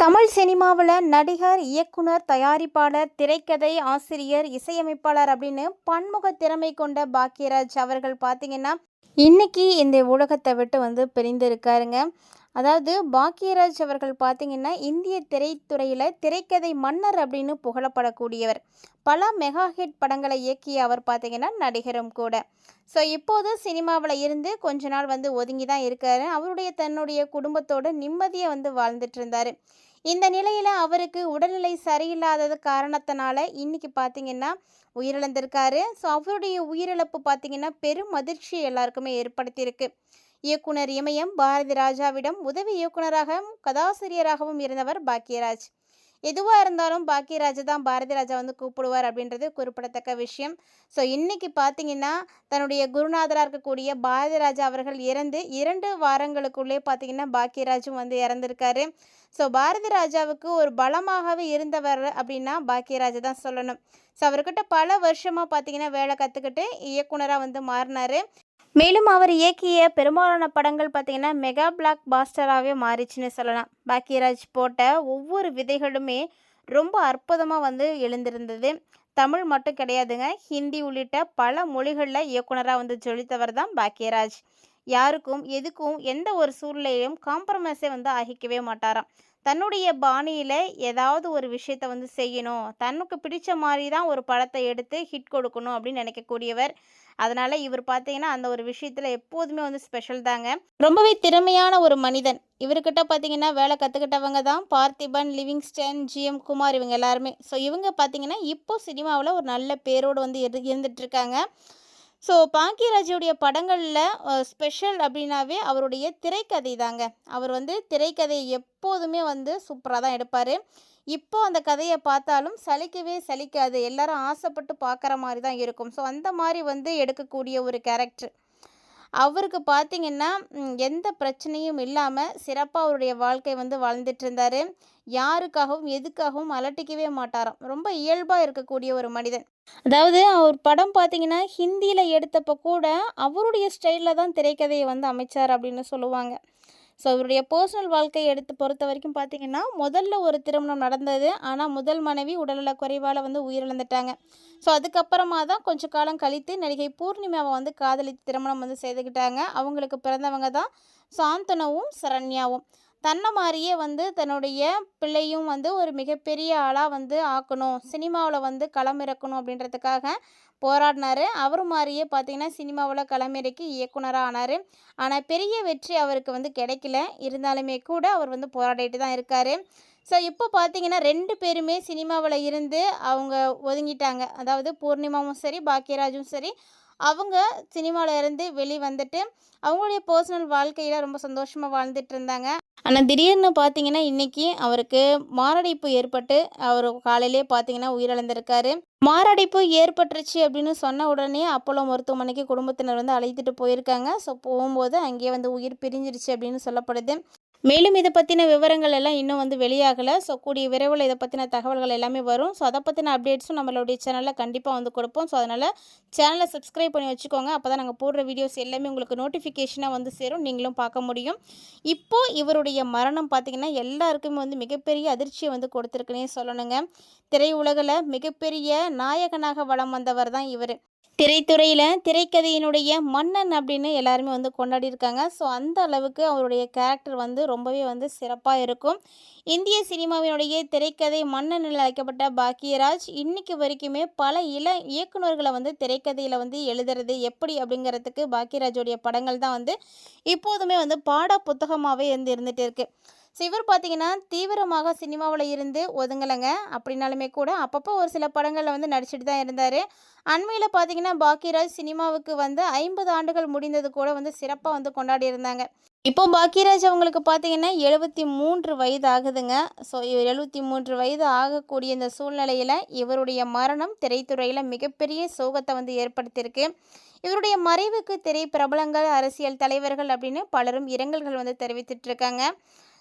தமிழ் சினிமாவில் நடிகர், இயக்குனர், தயாரிப்பாளர், திரைக்கதை ஆசிரியர், இசையமைப்பாளர் அப்படின்னு பன்முக திறமை கொண்ட பாக்யராஜ் அவர்கள் பார்த்தீங்கன்னா இன்னைக்கு இந்த உலகத்தை விட்டு பிரிந்திருக்காருங்க. அதாவது பாக்யராஜ் அவர்கள் பார்த்தீங்கன்னா இந்திய திரைத்துறையில் திரைக்கதை மன்னர் அப்படின்னு புகழப்படக்கூடியவர். பல மெகா ஹிட் படங்களை இயக்கிய அவர் பார்த்தீங்கன்னா நடிகரும் கூட. ஸோ இப்போது சினிமாவில் இருந்து கொஞ்ச நாள் ஒதுங்கி தான் இருக்காரு. அவருடைய தன்னுடைய குடும்பத்தோடு நிம்மதியாக வாழ்ந்துட்டு இருந்தார். இந்த நிலையில் அவருக்கு உடல்நிலை சரியில்லாதது காரணத்தினால இன்னைக்கு பார்த்தீங்கன்னா உயிரிழந்திருக்காரு. ஸோ அவருடைய உயிரிழப்பு பார்த்தீங்கன்னா பெரும் அதிர்ச்சியை எல்லாருக்குமே ஏற்படுத்தியிருக்கு. இயக்குனர் இமயம் பாரதி ராஜாவிடம் உதவி இயக்குனராகவும் கதாசிரியராகவும் இருந்தவர் பாக்யராஜ். எதுவாக இருந்தாலும் பாக்யராஜ் தான் பாரதி ராஜா கூப்பிடுவார் அப்படின்றது குறிப்பிடத்தக்க விஷயம். ஸோ இன்னைக்கு பார்த்தீங்கன்னா தன்னுடைய குருநாதராக இருக்கக்கூடிய பாரதி ராஜா அவர்கள் இறந்து 2 வாரங்களுக்குள்ளே பார்த்தீங்கன்னா பாக்யராஜும் இறந்திருக்காரு. ஸோ பாரதி ராஜாவுக்கு ஒரு பலமாகவே இருந்தவர் அப்படின்னா பாக்யராஜ் தான் சொல்லணும். ஸோ அவர்கிட்ட பல வருஷமாக பார்த்தீங்கன்னா வேலை கற்றுக்கிட்டு இயக்குனராக மாறினார். மேலும் அவர் இயக்கிய பெரும்பாலான படங்கள் பார்த்திங்கன்னா மெகா பிளாக் பாஸ்டராகவே மாறிச்சுன்னு சொல்லலாம். பாக்யராஜ் போட்ட ஒவ்வொரு விதைகளுமே ரொம்ப அற்புதமாக எழுந்திருந்தது. தமிழ் மட்டும் கிடையாதுங்க, ஹிந்தி உள்ளிட்ட பல மொழிகளில் இயக்குனராக ஜொலித்தவர் தான் பாக்யராஜ். யாருக்கும் எதுக்கும் எந்த ஒரு சூழ்நிலையிலும் காம்ப்ரமைஸே ஆகிக்கவே மாட்டாராம். தன்னுடைய பாணியில் ஏதாவது ஒரு விஷயத்தை செய்யணும், தனக்கு பிடிச்ச மாதிரி தான் ஒரு படத்தை எடுத்து ஹிட் கொடுக்கணும் அப்படின்னு நினைக்கக்கூடியவர். அதனால் இவர் பார்த்தீங்கன்னா அந்த ஒரு விஷயத்தில் எப்போதுமே ஸ்பெஷல் தாங்க. ரொம்பவே திறமையான ஒரு மனிதன். இவர்கிட்ட பார்த்தீங்கன்னா வேலை கற்றுக்கிட்டவங்க தான் பார்த்திபன், லிவிங்ஸ்டன், ஜிஎம் குமார் இவங்க எல்லாருமே. ஸோ இவங்க பார்த்தீங்கன்னா இப்போ சினிமாவில் ஒரு நல்ல பேரோடு இருந்துகிட்ருக்காங்க. ஸோ பாக்யராஜுடைய படங்களில் ஸ்பெஷல் அப்படின்னாவே அவருடைய திரைக்கதை தாங்க. அவர் திரைக்கதையை எப்போதுமே சூப்பராக தான் எடுப்பார். இப்போ அந்த கதையை பார்த்தாலும் சலிக்கவே சலிக்காது, எல்லாரும் ஆசைப்பட்டு பார்க்குற மாதிரி தான் இருக்கும். ஸோ அந்த மாதிரி எடுக்கக்கூடிய ஒரு கேரக்டர். அவருக்கு பார்த்திங்கன்னா எந்த பிரச்சனையும் இல்லாமல் சிறப்பாக அவருடைய வாழ்க்கை வாழ்ந்துட்டு இருந்தார். யாருக்காகவும் எதுக்காகவும் அலட்டிக்கவே மாட்டாராம். ரொம்ப இயல்பாக இருக்கக்கூடிய ஒரு மனிதன். அதாவது அவர் படம் பார்த்திங்கன்னா ஹிந்தியில் எடுத்தப்போ கூட அவருடைய ஸ்டைலில் தான் திரைக்கதையை அமைச்சார் அப்படின்னு சொல்லுவாங்க. ஸோ அவருடைய பர்சனல் வாழ்க்கையை பொறுத்த வரைக்கும் பார்த்திங்கன்னா முதல்ல ஒரு திருமணம் நடந்தது. ஆனால் முதல் மனைவி உடல்நல குறைவால் உயிரிழந்துட்டாங்க. ஸோ அதுக்கப்புறமா தான் கொஞ்சம் காலம் கழித்து நடிகை பூர்ணிமாவை காதலித்து திருமணம் செய்துக்கிட்டாங்க. அவங்களுக்கு பிறந்தவங்க தான் சாந்தனுவும் சரண்யாவும். தன்னை மாதிரியே தன்னுடைய பிள்ளையும் ஒரு மிகப்பெரிய ஆளாக ஆக்கணும், சினிமாவில் களமிறக்கணும் அப்படின்றதுக்காக போராடினார். அவர் மாதிரியே பார்த்திங்கன்னா சினிமாவில் களமிறக்கி இயக்குனராக ஆனார். ஆனால் பெரிய வெற்றி அவருக்கு கிடைக்கல. இருந்தாலுமே கூட அவர் போராடிட்டு தான் இருக்கார். ஸோ இப்போ பார்த்திங்கன்னா 2 பேருமே சினிமாவில் இருந்து அவங்க ஒதுங்கிட்டாங்க. அதாவது பூர்ணிமாவும் சரி பாக்யராஜும் சரி அவங்க சினிமாவில் இருந்து வந்துட்டு அவங்களுடைய பர்சனல் வாழ்க்கையில் ரொம்ப சந்தோஷமாக வாழ்ந்துட்டு இருந்தாங்க. ஆனால் திடீர்னு பார்த்தீங்கன்னா இன்றைக்கி அவருக்கு மாரடைப்பு ஏற்பட்டு அவர் காலையிலே பார்த்தீங்கன்னா உயிரிழந்திருக்காரு. மாரடைப்பு ஏற்பட்டுருச்சு அப்படின்னு சொன்ன உடனே அப்போலோ மருத்துவமனைக்கு குடும்பத்தினர் அழைத்துட்டு போயிருக்காங்க. ஸோ போகும்போது அங்கேயே உயிர் பிரிஞ்சிருச்சு அப்படின்னு சொல்லப்படுது. மேலும் இதை பற்றின விவரங்கள் எல்லாம் இன்னும் வெளியாகலை. ஸோ கூடிய விரைவில் இதை பற்றின தகவல்கள் எல்லாமே வரும். ஸோ அதை பற்றின அப்டேட்ஸும் நம்மளுடைய சேனலில் கண்டிப்பாக கொடுப்போம். ஸோ அதனால் சேனலை சப்ஸ்கிரைப் பண்ணி வச்சுக்கோங்க. அப்போ தான் நாங்கள் போடுற வீடியோஸ் எல்லாமே உங்களுக்கு நோட்டிஃபிகேஷனாக சேரும், நீங்களும் பார்க்க முடியும். இப்போது இவருடைய மரணம் பார்த்திங்கன்னா எல்லாருக்குமே மிகப்பெரிய அதிர்ச்சியை கொடுத்துருக்குன்னே சொல்லணுங்க. திரையுலகில் மிகப்பெரிய நாயகனாக வலம் வந்தவர் தான் இவர். திரைத்துறையில் திரைக்கதையினுடைய மன்னன் அப்படின்னு எல்லாருமே கொண்டாடி இருக்காங்க. ஸோ அந்த அளவுக்கு அவருடைய கேரக்டர் ரொம்பவே சிறப்பாக இருக்கும். இந்திய சினிமாவினுடைய திரைக்கதை மன்னன் என அழைக்கப்பட்ட பாக்யராஜ் இன்னைக்கு வரைக்குமே பல இயக்குநர்களை திரைக்கதையில் எழுதுறது எப்படி அப்படிங்கிறதுக்கு பாக்யராஜோடைய படங்கள் தான் இப்போதுமே பாட புத்தகமாகவே இருந்துகிட்டு இருக்குது. ஸோ இவர் பார்த்திங்கன்னா தீவிரமாக சினிமாவில் இருந்து ஒதுங்கலைங்க. அப்படின்னாலுமே கூட அப்பப்போ ஒரு சில படங்களில் நடிச்சுட்டு தான் இருந்தார். அண்மையில் பார்த்திங்கன்னா பாக்யராஜ் சினிமாவுக்கு 50 ஆண்டுகள் முடிந்தது கூட சிறப்பாக கொண்டாடி இருந்தாங்க. இப்போ பாக்யராஜ் அவங்களுக்கு பார்த்திங்கன்னா 73 வயது ஆகுதுங்க. ஸோ 73 வயது ஆகக்கூடிய இந்த சூழ்நிலையில் இவருடைய மரணம் திரைத்துறையில் மிகப்பெரிய சோகத்தை ஏற்படுத்தியிருக்கு. இவருடைய மறைவுக்கு திரை பிரபலங்கள், அரசியல் தலைவர்கள் அப்படின்னு பலரும் இரங்கல்கள் தெரிவித்துட்ருக்காங்க.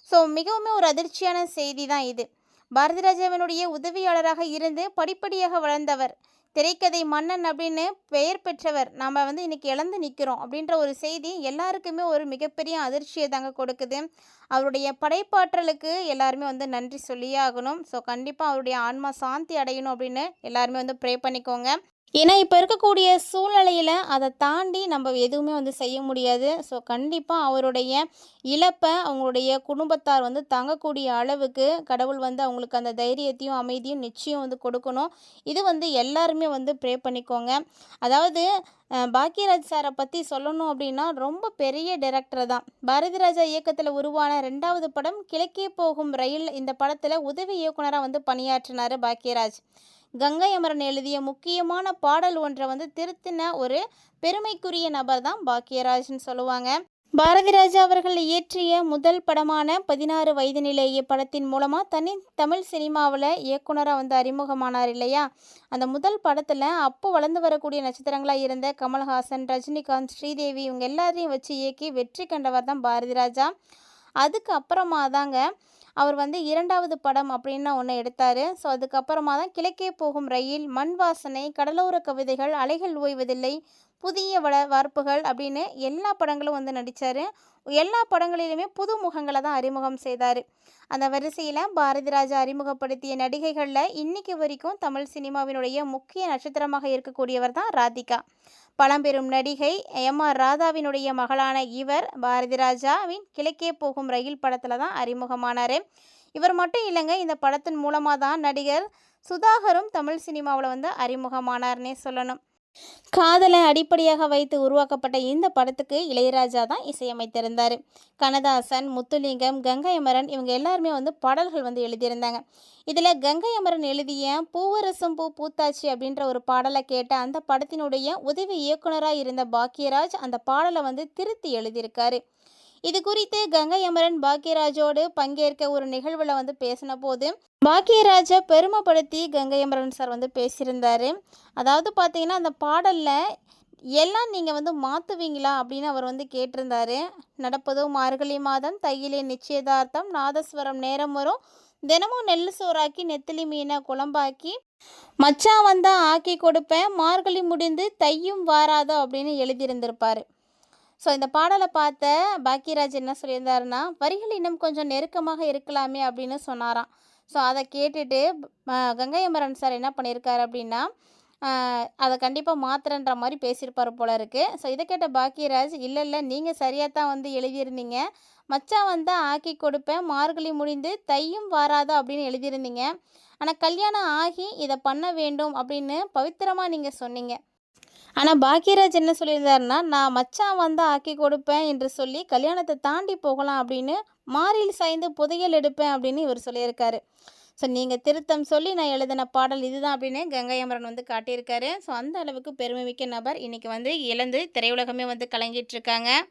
ஸோ மிகவும் ஒரு அதிர்ச்சியான செய்தி தான் இது. பாரதி ராஜாவினுடைய உதவியாளராக இருந்து படிப்படியாக வளர்ந்தவர். திரைக்கதை மன்னன் அப்படின்னு பெயர் பெற்றவர் நாம் வந்து இன்றைக்கி இழந்து நிற்கிறோம் அப்படின்ற ஒரு செய்தி எல்லாருக்குமே ஒரு மிகப்பெரிய அதிர்ச்சியை தாங்க கொடுக்குது. அவருடைய படைப்பாற்றலுக்கு எல்லாருமே வந்து நன்றி சொல்லியே ஆகணும். ஸோ கண்டிப்பாக அவருடைய ஆன்மா சாந்தி அடையணும் அப்படின்னு எல்லாருமே வந்து ப்ரே பண்ணிக்கோங்க. ஏன்னா இப்போ இருக்கக்கூடிய சூழ்நிலையில் அதை தாண்டி நம்ம எதுவுமே வந்து செய்ய முடியாது. ஸோ கண்டிப்பாக அவருடைய இழப்பை அவங்களுடைய குடும்பத்தார் வந்து தாங்கக்கூடிய அளவுக்கு கடவுள் வந்து அவங்களுக்கு அந்த தைரியத்தையும் அமைதியும் நிச்சயம் வந்து கொடுக்கணும். இது வந்து எல்லாருமே வந்து ப்ரே பண்ணிக்கோங்க. அதாவது பாக்யராஜ் சாரை பற்றி சொல்லணும் அப்படின்னா ரொம்ப பெரிய டைரக்டர் தான். பாரதிராஜா இயக்கத்தில் உருவான 2வது படம் கிழக்கே போகும் ரயில். இந்த படத்தில் உதவி இயக்குனராக வந்து பணியாற்றினார் பாக்யராஜ். கங்கை அமரன் எழுதிய முக்கியமான பாடல் ஒன்றை வந்து திருத்தின ஒரு பெருமைக்குரிய நபர் தான் பாக்யராஜ்னு சொல்லுவாங்க. பாரதிராஜா அவர்கள் இயற்றிய முதல் படமான 16 வயதினிலேயே படத்தின் மூலமாக தமிழ் சினிமாவில் இயக்குனராக வந்து அறிமுகமானார் இல்லையா. அந்த முதல் படத்தில் அப்போ வளர்ந்து வரக்கூடிய நட்சத்திரங்களாக இருந்த கமல்ஹாசன், ரஜினிகாந்த், ஸ்ரீதேவி இவங்க எல்லாரையும் வச்சு இயக்கி வெற்றி கண்டவர் தான் பாரதிராஜா. அதுக்கு அப்புறமா தாங்க அவர் வந்து 2வது படம் அப்படின்னு ஒன்று எடுத்தார். ஸோ அதுக்கப்புறமா தான் கிழக்கே போகும் ரயில், மண் வாசனை, கடலோர கவிதைகள், அலைகள் ஓய்வதில்லை, புதிய வார்ப்புகள் அப்படின்னு எல்லா படங்களும் வந்து நடித்தார். எல்லா படங்களிலுமே புது முகங்களை தான் அறிமுகம் செய்தார். அந்த வரிசையில் பாரதிராஜா அறிமுகப்படுத்திய நடிகைகளில் இன்றைக்கி வரைக்கும் தமிழ் சினிமாவினுடைய முக்கிய நட்சத்திரமாக இருக்கக்கூடியவர் தான் ராதிகா. பழம்பெரும் நடிகை எம்.ஆர். ராதாவினுடைய மகளான இவர் பாரதிராஜாவின் கிழக்கே போகும் ரயில் படத்தில் தான் அறிமுகமானார். இவர் மட்டும் இல்லைங்க, இந்த படத்தின் மூலமாக தான் நடிகர் சுதாகரும் தமிழ் சினிமாவில் வந்து அறிமுகமானார்னே சொல்லணும். காதலை அடிப்படையாக வைத்து உருவாக்கப்பட்ட இந்த படத்துக்கு இளையராஜா தான் இசையமைத்திருந்தார். கண்ணதாசன், முத்துலிங்கம், கங்கை அமரன் இவங்க எல்லாருமே வந்து பாடல்கள் வந்து எழுதியிருந்தாங்க. இதில் கங்கை அமரன் எழுதிய பூவரசும் பூ பூத்தாச்சி அப்படின்ற ஒரு பாடலை கேட்ட அந்த படத்தினுடைய உதவி இயக்குனராக இருந்த பாக்யராஜ் அந்த பாடலை வந்து திருத்தி எழுதியிருக்காரு. இது குறித்து கங்கை அமரன் பாக்யராஜோடு பங்கேற்க ஒரு நிகழ்வில் வந்து பேசின போது பாக்யராஜை பெருமைப்படுத்தி கங்கை அமரன் சார் வந்து பேசியிருந்தார். அதாவது பார்த்தீங்கன்னா அந்த பாடலில் எல்லாம் நீங்கள் வந்து மாற்றுவீங்களா அப்படின்னு அவர் வந்து கேட்டிருந்தார். நடப்பதோ மார்கழி மாதம், தையிலே நிச்சயதார்த்தம், நாதஸ்வரம் நேரம் வரும், தினமும் நெல் சோறாக்கி நெத்திலி மீனை குழம்பாக்கி மச்சான் வந்தால் ஆக்கி கொடுப்பேன், மார்கழி முடிந்து தையும் வாராதோ அப்படின்னு எழுதியிருந்திருப்பார். ஸோ இந்த பாடலை பார்த்த பாக்யராஜ் என்ன சொல்லியிருந்தாருன்னா, வரிகள் இன்னும் கொஞ்சம் நெருக்கமாக இருக்கலாமே அப்படின்னு சொன்னாராம். ஸோ அதை கேட்டுட்டு கங்கை அமரன் சார் என்ன பண்ணியிருக்காரு அப்படின்னா, அதை கண்டிப்பாக மாத்திரன்ற மாதிரி பேசியிருப்பார் போல இருக்குது. ஸோ இதை கேட்ட பாக்யராஜ், இல்லை நீங்கள் சரியாக தான் வந்து எழுதியிருந்தீங்க, மச்சான் வந்தால் ஆக்கி கொடுப்பேன், மார்கழி முடிந்து தையும் வாராதோ அப்படின்னு எழுதியிருந்தீங்க. ஆனால் கல்யாணம் ஆகி இதை பண்ண வேண்டும் அப்படின்னு பவித்திரமாக நீங்கள் சொன்னீங்க. ஆனால் பாக்யராஜ் என்ன சொல்லியிருந்தாருன்னா, நான் மச்சான் வந்தால் ஆக்கி கொடுப்பேன் என்று சொல்லி கல்யாணத்தை தாண்டி போகலாம் அப்படின்னு மாறில் சாய்ந்து புதையல் எடுப்பேன் அப்படின்னு இவர் சொல்லியிருக்காரு. ஸோ நீங்கள் திருத்தம் சொல்லி நான் எழுதின பாடல் இதுதான் அப்படின்னு கங்கை அமரன் வந்து காட்டியிருக்காரு. ஸோ அந்த அளவுக்கு பெருமைமிக்க நபர் இன்றைக்கி வந்து இழந்து திரையுலகமே வந்து கலங்கிட்டு இருக்காங்க.